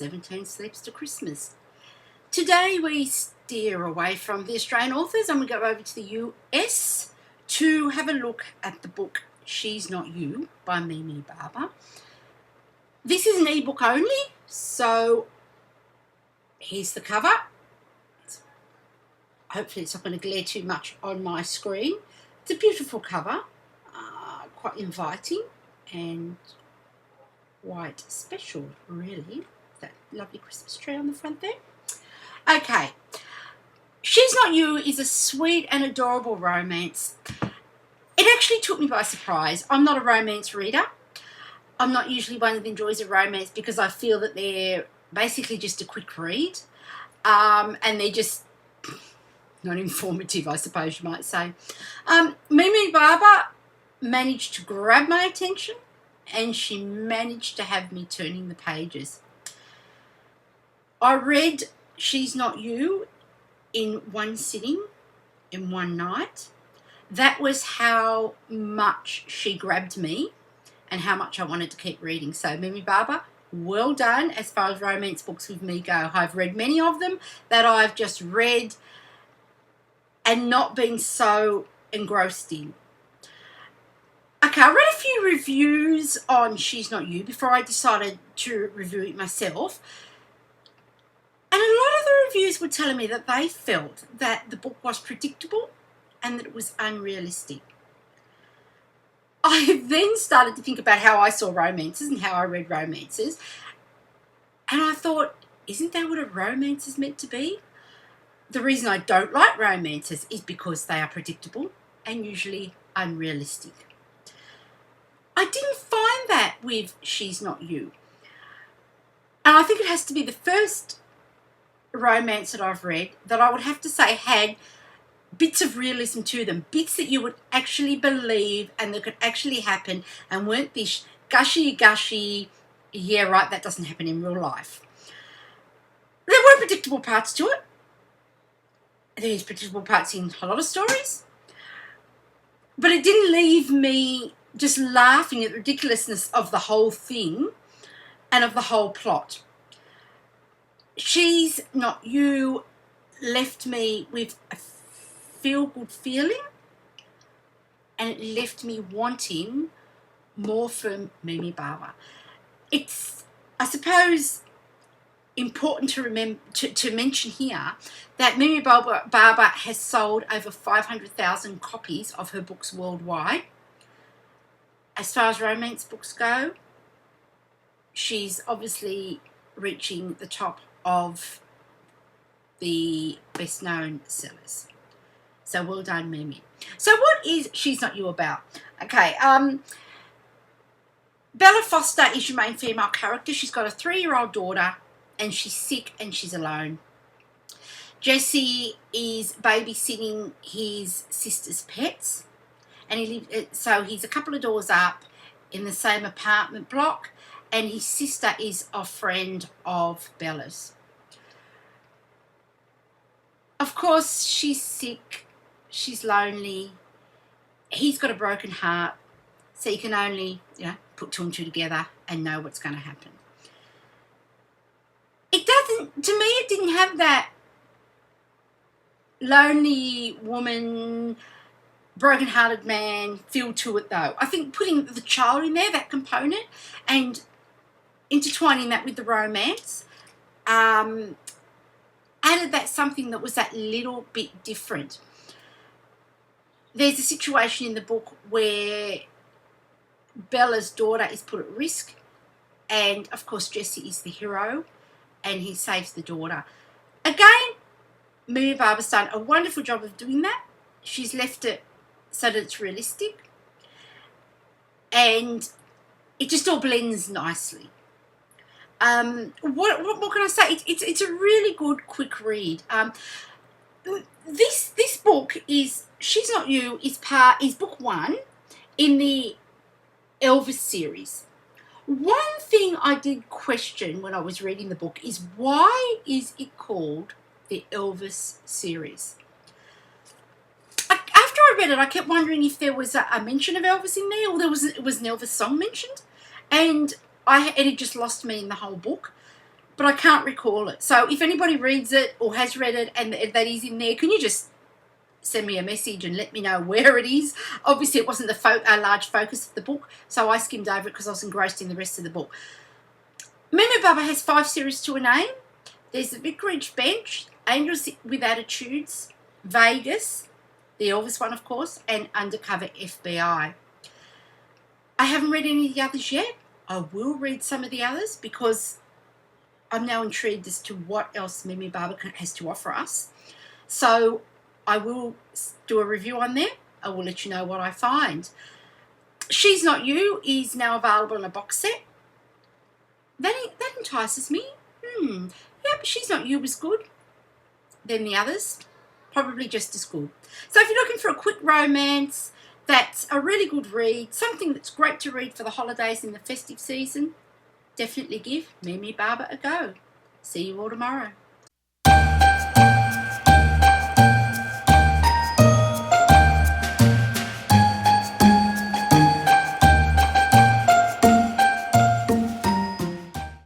17 Sleeps to Christmas. Today we steer away from the Australian authors and we go over to the US to have a look at the book She's Not You by Mimi Barber. This is an ebook only, so here's the cover. Hopefully it's not going to glare too much on my screen. It's a beautiful cover, quite inviting and quite special, really. That lovely Christmas tree on the front there. Okay, She's Not You is a sweet and adorable romance. It actually took me by surprise. I'm not a romance reader. I'm not usually one that enjoys a romance because I feel that they're basically just a quick read, and they're just not informative, I suppose you might say. Mimi Barber managed to grab my attention and she managed to have me turning the pages. I read She's Not You in one sitting, in one night. That was how much she grabbed me and how much I wanted to keep reading. So Mimi Barber, well done as far as romance books with me go. I've read many of them that I've just read and not been so engrossed in. Okay, I read a few reviews on She's Not You before I decided to review it myself. And a lot of the reviews were telling me that they felt that the book was predictable and that it was unrealistic. I then started to think about how I saw romances and how I read romances. And I thought, isn't that what a romance is meant to be? The reason I don't like romances is because they are predictable and usually unrealistic. I didn't find that with She's Not You. And I think it has to be the first romance that I've read that I would have to say had bits of realism to them, bits that you would actually believe and that could actually happen and weren't this gushy, yeah, right, that doesn't happen in real life. There were predictable parts to it. There's predictable parts in a lot of stories. But it didn't leave me just laughing at the ridiculousness of the whole thing and of the whole plot. She's Not You left me with a feel-good feeling and it left me wanting more from Mimi Barber. It's, I suppose, important to remember to mention here that Mimi Barber has sold over 500,000 copies of her books worldwide. As far as romance books go, she's obviously reaching the top of the best-known sellers. So well done, Mimi. So what is She's Not You about? Okay, Bella Foster is your main female character. She's got a 3-year-old daughter and she's sick and she's alone. Jesse is babysitting his sister's pets, and he's a couple of doors up in the same apartment block, and his sister is a friend of Bella's. Of course, she's sick, she's lonely, he's got a broken heart, so you can only, put two and two together and know what's going to happen. To me, it didn't have that lonely woman, broken-hearted man feel to it, though. I think putting the child in there, that component, and intertwining that with the romance, added that something that was that little bit different. There's a situation in the book where Bella's daughter is put at risk, and of course Jesse is the hero, and he saves the daughter. Again, Mimi Barber's done a wonderful job of doing that. She's left it so that it's realistic, and it just all blends nicely. What can I say? It's a really good quick read. This book is She's Not You is book 1 in the Elvis series. One thing I did question when I was reading the book is, why is it called the Elvis series? After I read it, I kept wondering if there was a mention of Elvis in there, or it was an Elvis song mentioned, and it had just lost me in the whole book. but I can't recall it. So if anybody reads it or has read it and that is in there, can you just send me a message and let me know where it is? Obviously, it wasn't a large focus of the book, so I skimmed over it because I was engrossed in the rest of the book. Mimi Baba has 5 series to a name. There's The Vicarage Bench, Angels with Attitudes, Vegas, the Elvis one, of course, and Undercover FBI. I haven't read any of the others yet. I will read some of the others because I'm now intrigued as to what else Mimi Baba has to offer us. So I will do a review on there. I will let you know what I find. She's Not You is now available in a box set. That entices me. Yep, She's Not You was good. Then the others, probably just as good. So if you're looking for a quick romance that's a really good read, something that's great to read for the holidays and the festive season, definitely give Mimi Baba a go. See you all tomorrow.